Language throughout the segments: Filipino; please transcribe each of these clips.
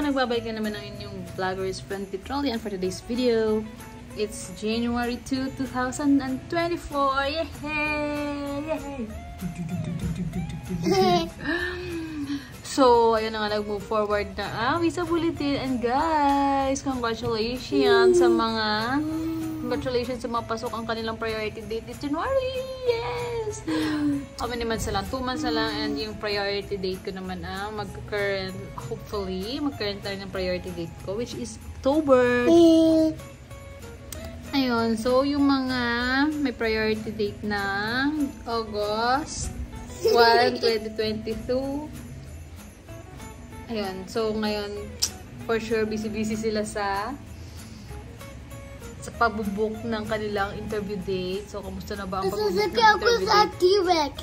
nagbabalik na naman ang inyong vlogger's friend Petrolian for today's video. It's January 2, 2024. Yay! So, ayun na nga, nag-move forward na ang visa bulletin. And guys, congratulations sa mga pasok ang kanilang priority date this January. Yes! Kami naman sila, 2 months na lang, and yung priority date ko naman mag-current, hopefully, mag-current tayo ng priority date ko, which is October. Ayun, so yung mga may priority date na August 1, 2022. Ayun, so ngayon, for sure, busy-busy sila sa pag-book ng kanilang interview date. So, kamusta na ba ang pag-book ng interview date? T-Rex.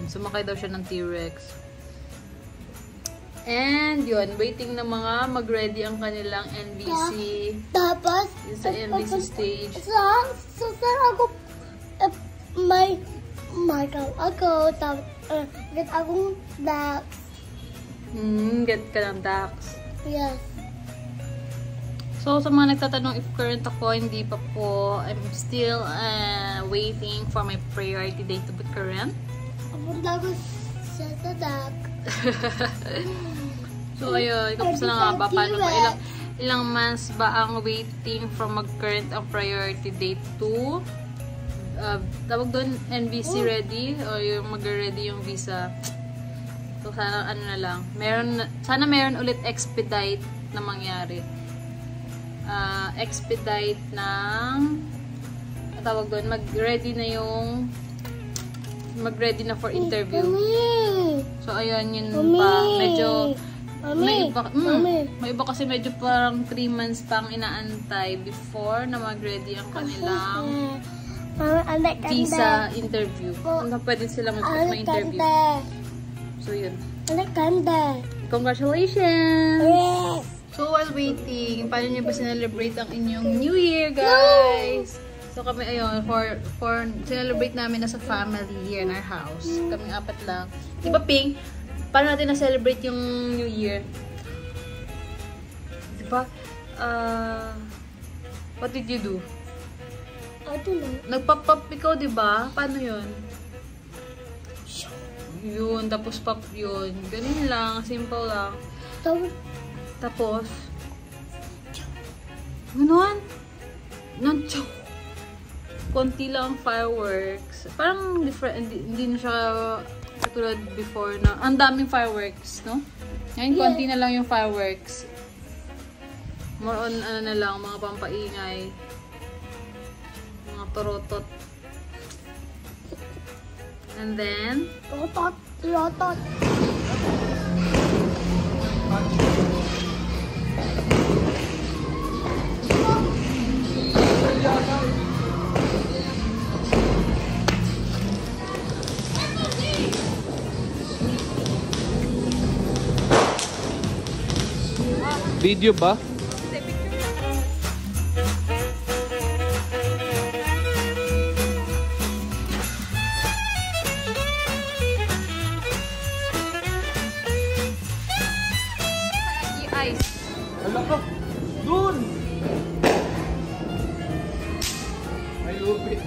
Sumakay daw siya ng T-Rex. And yun, waiting na mga mag-ready ang kanilang NBC. Tapos, sa NBC stage. So, saan ako may markaw ako. Tapos, get akong Dax. Get ka ng Dax. Yes. So, sa mga nagtatanong if current ako, hindi pa po. I'm still waiting for my priority date to be current. Papunta ko sa Dax. So, ayun. Kamusta na nga ba? Paano ba? Ilang months ba ang waiting from mag-current ang priority date to? Tawag doon, NBC ready? O yung mag-ready yung visa? So, sana ano na lang. Sana meron ulit expedite na mangyari. Expedite ng tawag doon, mag-ready na for interview. So, ayun, yun pa. Medyo may iba kasi medyo parang 3 months pang inaantay before na mag-ready ang kanilang visa interview. Hanggang pwede sila mag-interview. So, yun. Congratulations! Yes! So, while waiting, paano nyo ba sinelebrate ang inyong New Year, guys? So, kami, ayun, for celebrate namin as a family here in our house. Kaming 4 lang. Di ba, Ping? Paano natin na-celebrate yung New Year? Di ba? What did you do? I don't know. Nagpap-pop ikaw, di ba? Paano yun? Yun, tapos pop yun. Ganun lang, simple lang. Tapos, gano'n? Nancho. Konti lang fireworks. Parang different, hindi na siya katulad before na, ang daming fireworks, no? Ngayon, konti na lang yung fireworks. More on, ano na lang, mga pampaingay. Mga torotot. And then, Rotot. Video ba? ice. Wala ka! Doon! May lupit.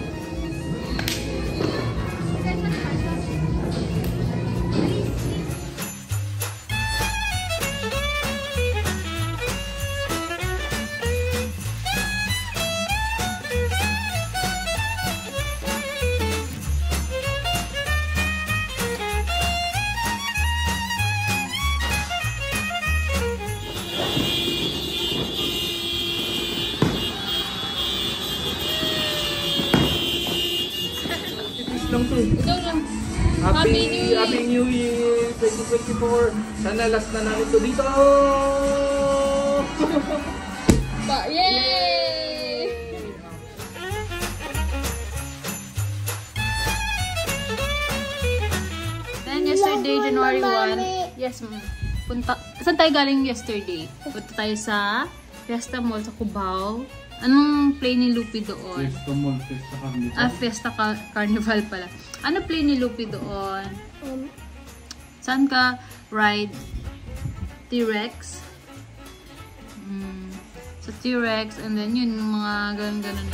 Lang to. Ikaw lang. Happy New Year! Happy New Year 2024! Sana last na namin to dito! Yay! Then yesterday, January 1. Yes, saan tayo galing yesterday? Punta tayo sa Fiesta Mall sa Cubao. Anong play ni Lupi doon? Fiesta Mall, Fiesta Carnival. Fiesta Carnival pala. Ano play ni Lupi doon? Saan ka ride? T-Rex? Sa T-Rex, and then yun, mga ganun-ganun.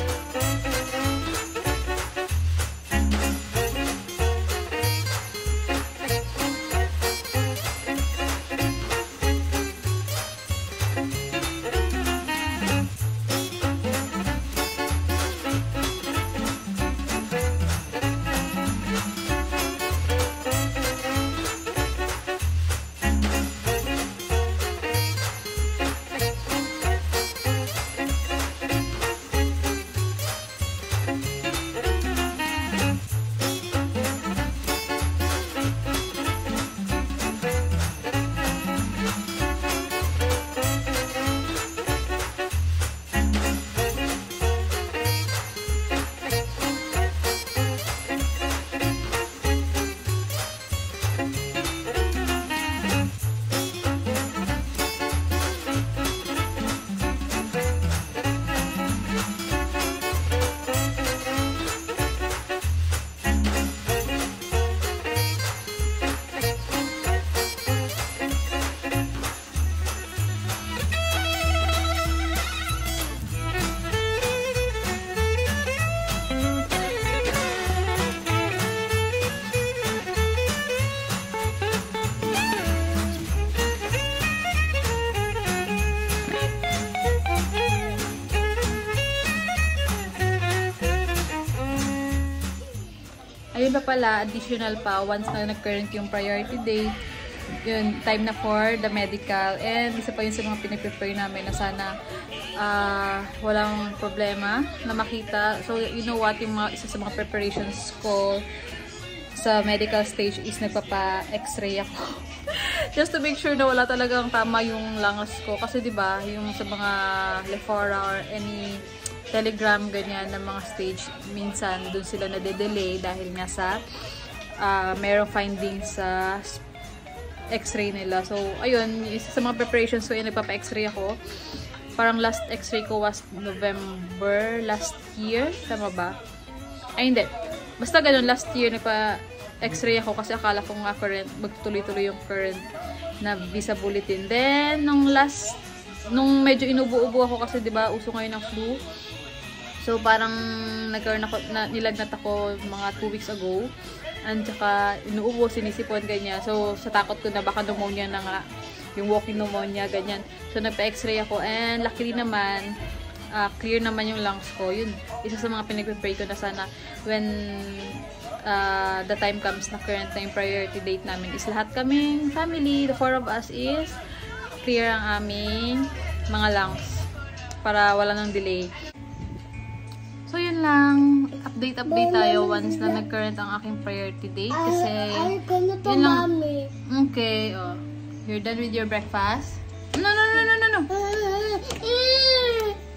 Ayun pa pala, additional pa, once na nag-current yung priority date, yun, time na for the medical. And isa pa yun sa mga piniprepare namin na sana walang problema na makita. So, you know what, yung isa sa mga preparations ko sa medical stage is nagpapa-x-ray ako. Just to make sure na wala talagang tama yung lungs ko. Kasi diba, yung sa mga Lefora or any Telegram, ganyan, ng mga stage, minsan dun sila nade-delay dahil nga sa merong findings sa x-ray nila. So, ayun, isa sa mga preparations ko, nagpapa-x-ray ako. Parang last x-ray ko was November last year. Tama ba? Ay, hindi. Basta ganun, last year nagpa-x-ray ako kasi akala ko nga current, magtuloy-tuloy yung current na visa bulletin. Then, nung medyo inubo-ubo ako kasi diba, uso ngayon ng flu. So, parang nilagnat ako mga 2 weeks ago. And saka, inuubo, sinisipon, ganyan. So, sa takot ko na baka pneumonia na nga. Yung walking pneumonia, ganyan. So, nagpa-x-ray ako. And luckily naman, clear naman yung lungs ko. Yun, isa sa mga pinag-pray ko na sana when the time comes na current na yung priority date namin is lahat kaming family, the 4 of us is clear ang aming mga lungs para wala nang delay. So, yun lang. Update tayo once na nag-current ang aking priority date. Kasi, yun lang. Okay, oh. You're done with your breakfast? No.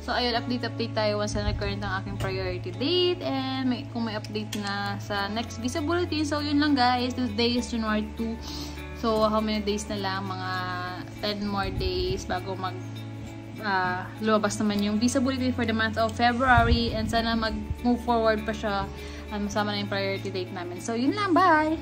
So, ayun, update tayo once na nag-current ang aking priority date. And kung may update na sa next visa bulletin. So, yun lang guys. Today is January 2. So, how many days na lang? Mga 10 more days bago lumabas naman yung visa bulletin for the month of February, and sana mag-move forward pa siya at masama na yung priority date namin. So, yun lang. Bye!